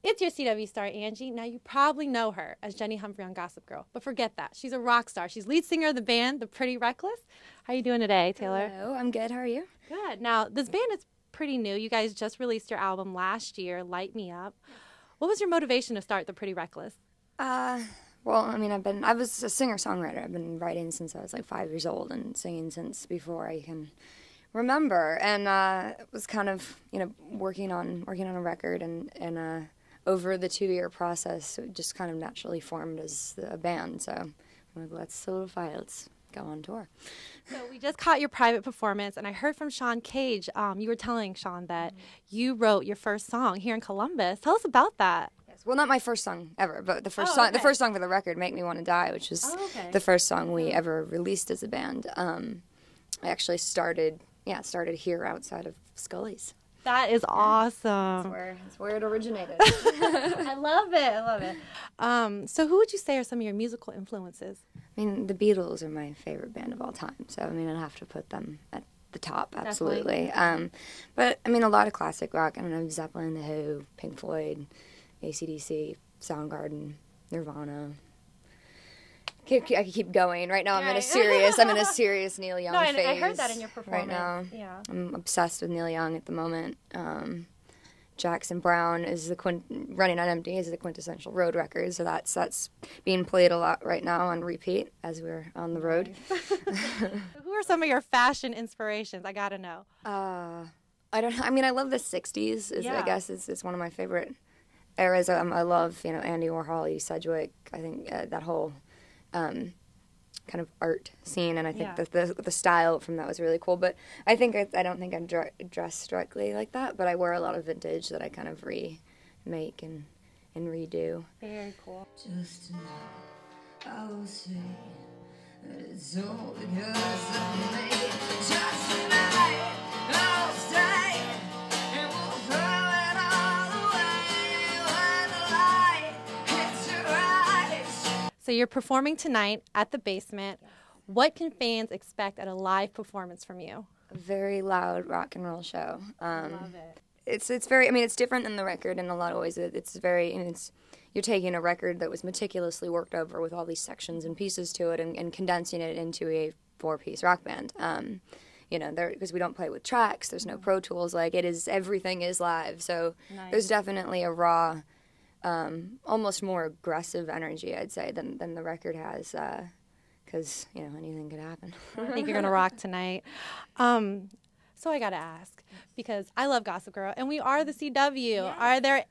It's your CW star, Angie. Now, you probably know her as Jenny Humphrey on Gossip Girl, but forget that. She's a rock star. She's lead singer of the band, The Pretty Reckless. How are you doing today, Taylor? Hello, I'm good. How are you? Good. Now, this band is pretty new. You guys just released your album last year, Light Me Up. What was your motivation to start The Pretty Reckless? Well, I mean, I was a singer-songwriter. I've been writing since I was like 5 years old and singing since before I can remember. And was kind of, working on a record and over the 2-year process, it just kind of naturally formed as a band. So I'm like, let's solidify it. Let's go on tour. So we just caught your private performance, and I heard from Sean Cage. You were telling Sean that you wrote your first song here in Columbus. Tell us about that. Yes. Well, not my first song ever, but the first okay. the first song for the record, "Make Me Want to Die," which was the first song we ever released as a band. I actually started here outside of Scully's. That is awesome. That's where it originated. I love it. I love it. So who would you say are some of your musical influences? I mean, the Beatles are my favorite band of all time, so I mean, I'd have to put them at the top, absolutely. But I mean, a lot of classic rock. I don't know, Zeppelin, The Who, Pink Floyd, AC/DC, Soundgarden, Nirvana. I could keep going. Right now, I'm in a serious Neil Young phase. I heard that in your performance. Right now, yeah. I'm obsessed with Neil Young at the moment. Jackson Browne is Running on Empty is the quintessential road record, so that's being played a lot right now on repeat as we're on the road. Who are some of your fashion inspirations? I gotta know. I don't. I mean, I love the '60s. I guess is one of my favorite eras. I love Andy Warhol, E. Sedgwick. I think that whole kind of art scene, and I think the style from that was really cool. But I don't think I dress directly like that, but I wear a lot of vintage that I kind of remake and redo. Very cool. Just tonight, I will say that it's all because of me. Just tonight, I'll stay, and we'll throw it all away when the light hits your eyes. So you're performing tonight at the Basement. What can fans expect at a live performance from you? A very loud rock and roll show. I love it. It's very. I mean, it's different than the record in a lot of ways. It's very. You're taking a record that was meticulously worked over with all these sections and pieces to it, and condensing it into a 4-piece rock band. Because we don't play with tracks. There's no Pro Tools. Like everything is live. So there's definitely a raw, almost more aggressive energy, I'd say, than the record has. Because anything could happen. I think you're gonna rock tonight. So I gotta ask, because I love Gossip Girl, and we are the CW. Yes. Are there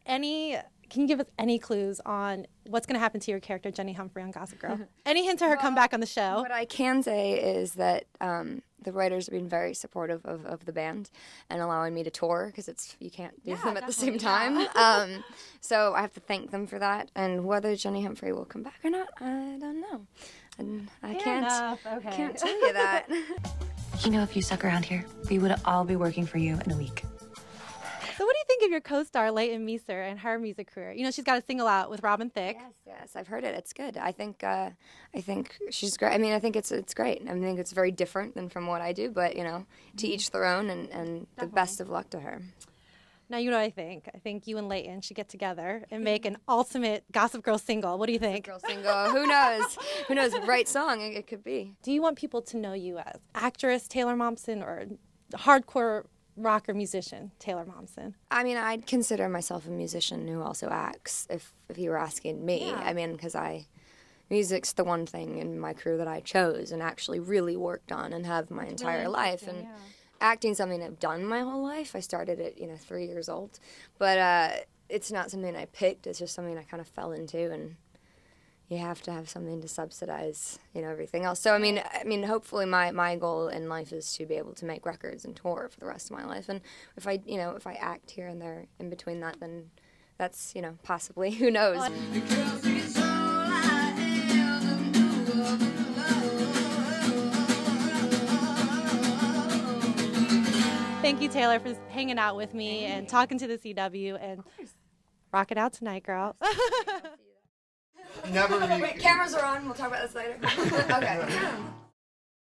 can you give us any clues on what's going to happen to your character, Jenny Humphrey, on Gossip Girl? Any hint to her comeback on the show? What I can say is that the writers have been very supportive of the band and allowing me to tour, because you can't do them at the same time. So I have to thank them for that. And whether Jenny Humphrey will come back or not, I don't know. And I can't tell you that. If you stuck around here, we would all be working for you in a week. So what do you think of your co-star, Leighton Meester, and her music career? She's got a single out with Robin Thicke. Yes, I've heard it. It's good. I think she's great. I mean, I think it's great. I think it's very different than from what I do, but, to each their own, and the best of luck to her. Now, you know what I think. I think you and Leighton should get together and make an ultimate Gossip Girl single. What do you think? Girl single. Who knows? Who knows? Right song it could be. Do you want people to know you as actress Taylor Momsen or hardcore rocker musician Taylor Momsen? I mean, I'd consider myself a musician who also acts, if you were asking me. Yeah. I mean, because music's the one thing in my career that I chose and actually really worked on and have my entire life. And acting something I've done my whole life. I started at 3 years old, but it's not something I picked. It's just something I kind of fell into, and you have to have something to subsidize everything else. So I mean hopefully my goal in life is to be able to make records and tour for the rest of my life. And if I act here and there in between that, then that's possibly, who knows. Thank you, Taylor, for hanging out with me and talking to the CW, and rock it out tonight, girl. Never. Wait, cameras are on. We'll talk about this later. Okay.